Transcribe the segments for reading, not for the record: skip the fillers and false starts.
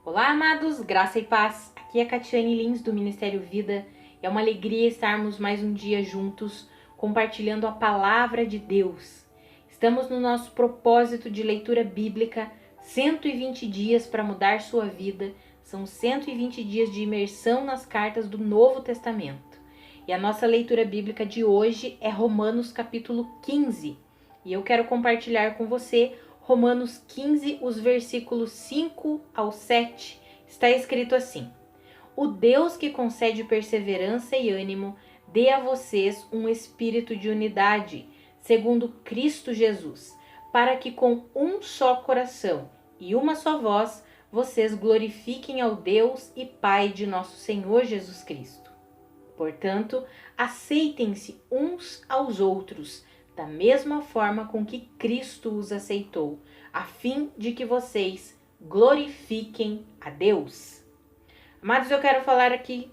Olá, amados, graça e paz. Aqui é Catiane Lins do Ministério Vida. É uma alegria estarmos mais um dia juntos, compartilhando a palavra de Deus. Estamos no nosso propósito de leitura bíblica, 120 dias para mudar sua vida. São 120 dias de imersão nas cartas do Novo Testamento. E a nossa leitura bíblica de hoje é Romanos capítulo 15. E eu quero compartilhar com você Romanos 15, os versículos 5 ao 7, está escrito assim: O Deus que concede perseverança e ânimo, dê a vocês um espírito de unidade, segundo Cristo Jesus, para que com um só coração e uma só voz, vocês glorifiquem ao Deus e Pai de nosso Senhor Jesus Cristo. Portanto, aceitem-se uns aos outros, da mesma forma com que Cristo os aceitou, a fim de que vocês glorifiquem a Deus. Amados, eu quero falar aqui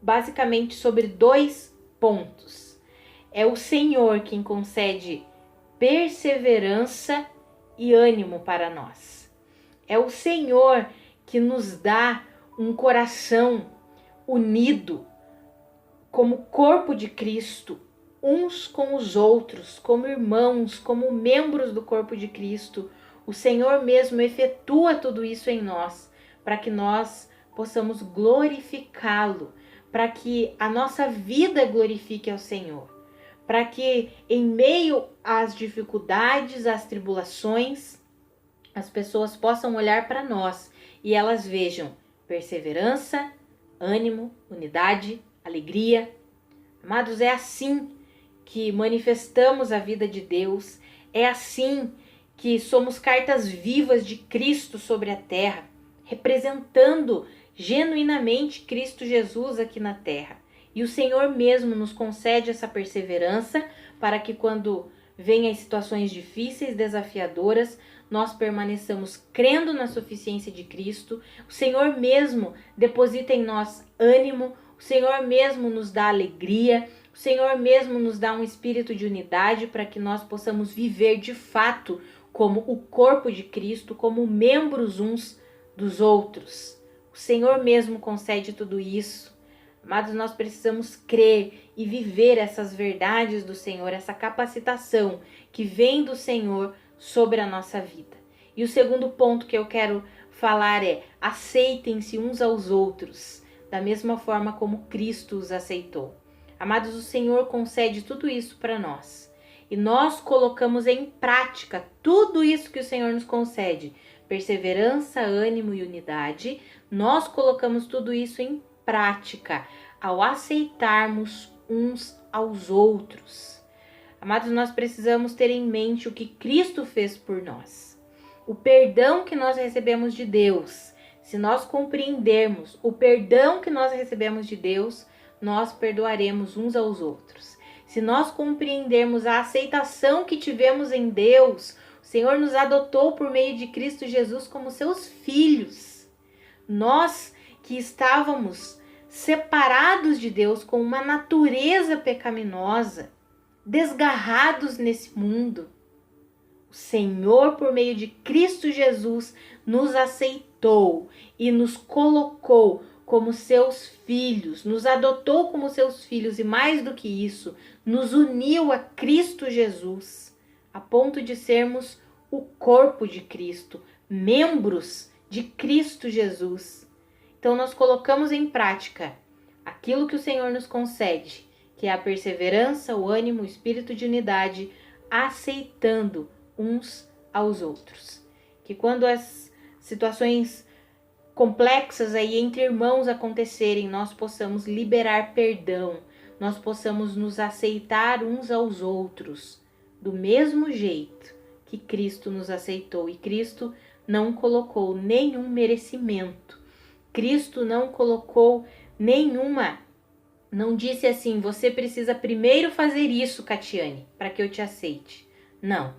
basicamente sobre 2 pontos. É o Senhor quem concede perseverança e ânimo para nós. É o Senhor que nos dá um coração unido como corpo de Cristo, uns com os outros, como irmãos, como membros do corpo de Cristo. O Senhor mesmo efetua tudo isso em nós, para que nós possamos glorificá-lo, para que a nossa vida glorifique ao Senhor, para que em meio às dificuldades, às tribulações, as pessoas possam olhar para nós e elas vejam perseverança, ânimo, unidade, alegria. Amados, é assim que manifestamos a vida de Deus, é assim que somos cartas vivas de Cristo sobre a terra, representando genuinamente Cristo Jesus aqui na terra. E o Senhor mesmo nos concede essa perseverança para que quando venham as situações difíceis, desafiadoras, nós permaneçamos crendo na suficiência de Cristo. O Senhor mesmo deposita em nós ânimo, o Senhor mesmo nos dá alegria, o Senhor mesmo nos dá um espírito de unidade para que nós possamos viver de fato como o corpo de Cristo, como membros uns dos outros. O Senhor mesmo concede tudo isso. Amados, nós precisamos crer e viver essas verdades do Senhor, essa capacitação que vem do Senhor sobre a nossa vida. E o segundo ponto que eu quero falar é: aceitem-se uns aos outros, da mesma forma como Cristo os aceitou. Amados, o Senhor concede tudo isso para nós. E nós colocamos em prática tudo isso que o Senhor nos concede. Perseverança, ânimo e unidade. Nós colocamos tudo isso em prática ao aceitarmos uns aos outros. Amados, nós precisamos ter em mente o que Cristo fez por nós. O perdão que nós recebemos de Deus. Se nós compreendermos o perdão que nós recebemos de Deus, nós perdoaremos uns aos outros. Se nós compreendermos a aceitação que tivemos em Deus, o Senhor nos adotou por meio de Cristo Jesus como seus filhos. Nós que estávamos separados de Deus com uma natureza pecaminosa, desgarrados nesse mundo, o Senhor, por meio de Cristo Jesus, nos aceitou e nos colocou como seus filhos, nos adotou como seus filhos e, mais do que isso, nos uniu a Cristo Jesus, a ponto de sermos o corpo de Cristo, membros de Cristo Jesus. Então nós colocamos em prática aquilo que o Senhor nos concede, que é a perseverança, o ânimo, o espírito de unidade, aceitando uns aos outros. Que quando as situações complexas aí entre irmãos acontecerem, nós possamos liberar perdão, nós possamos nos aceitar uns aos outros do mesmo jeito que Cristo nos aceitou. E Cristo não colocou nenhum merecimento, Cristo não colocou não disse assim: você precisa primeiro fazer isso, Catiane, para que eu te aceite. Não,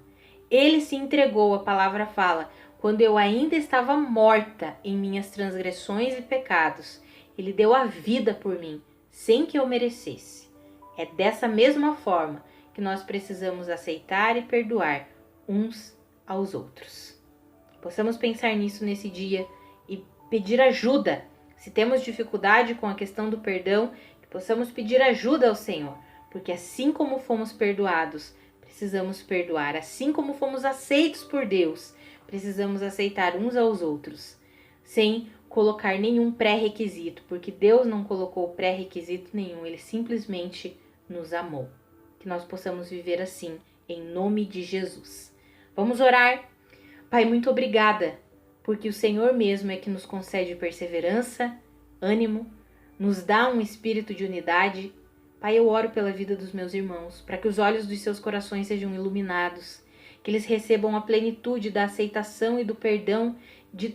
ele se entregou, a palavra fala, quando eu ainda estava morta em minhas transgressões e pecados, ele deu a vida por mim, sem que eu merecesse. É dessa mesma forma que nós precisamos aceitar e perdoar uns aos outros. Possamos pensar nisso nesse dia e pedir ajuda. Se temos dificuldade com a questão do perdão, que possamos pedir ajuda ao Senhor, porque assim como fomos perdoados, precisamos perdoar. Assim como fomos aceitos por Deus, precisamos aceitar uns aos outros, sem colocar nenhum pré-requisito, porque Deus não colocou pré-requisito nenhum, Ele simplesmente nos amou. Que nós possamos viver assim, em nome de Jesus. Vamos orar. Pai, muito obrigada, porque o Senhor mesmo é que nos concede perseverança, ânimo, nos dá um espírito de unidade. Pai, eu oro pela vida dos meus irmãos, para que os olhos dos seus corações sejam iluminados, que eles recebam a plenitude da aceitação e do perdão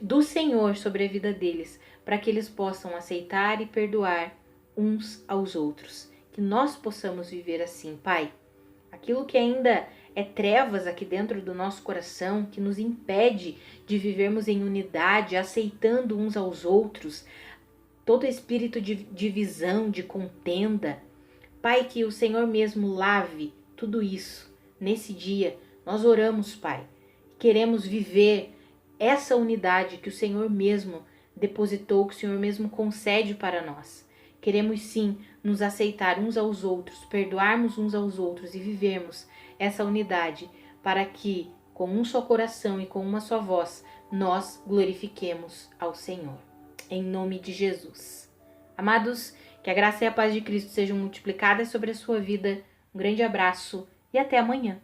do Senhor sobre a vida deles, para que eles possam aceitar e perdoar uns aos outros. Que nós possamos viver assim, Pai. Aquilo que ainda é trevas aqui dentro do nosso coração, que nos impede de vivermos em unidade, aceitando uns aos outros, todo espírito de divisão, de contenda. Pai, que o Senhor mesmo lave tudo isso nesse dia. Nós oramos, Pai, queremos viver essa unidade que o Senhor mesmo depositou, que o Senhor mesmo concede para nós. Queremos sim nos aceitar uns aos outros, perdoarmos uns aos outros e vivermos essa unidade para que, com um só coração e com uma só voz, nós glorifiquemos ao Senhor. Em nome de Jesus. Amados, que a graça e a paz de Cristo sejam multiplicadas sobre a sua vida. Um grande abraço e até amanhã.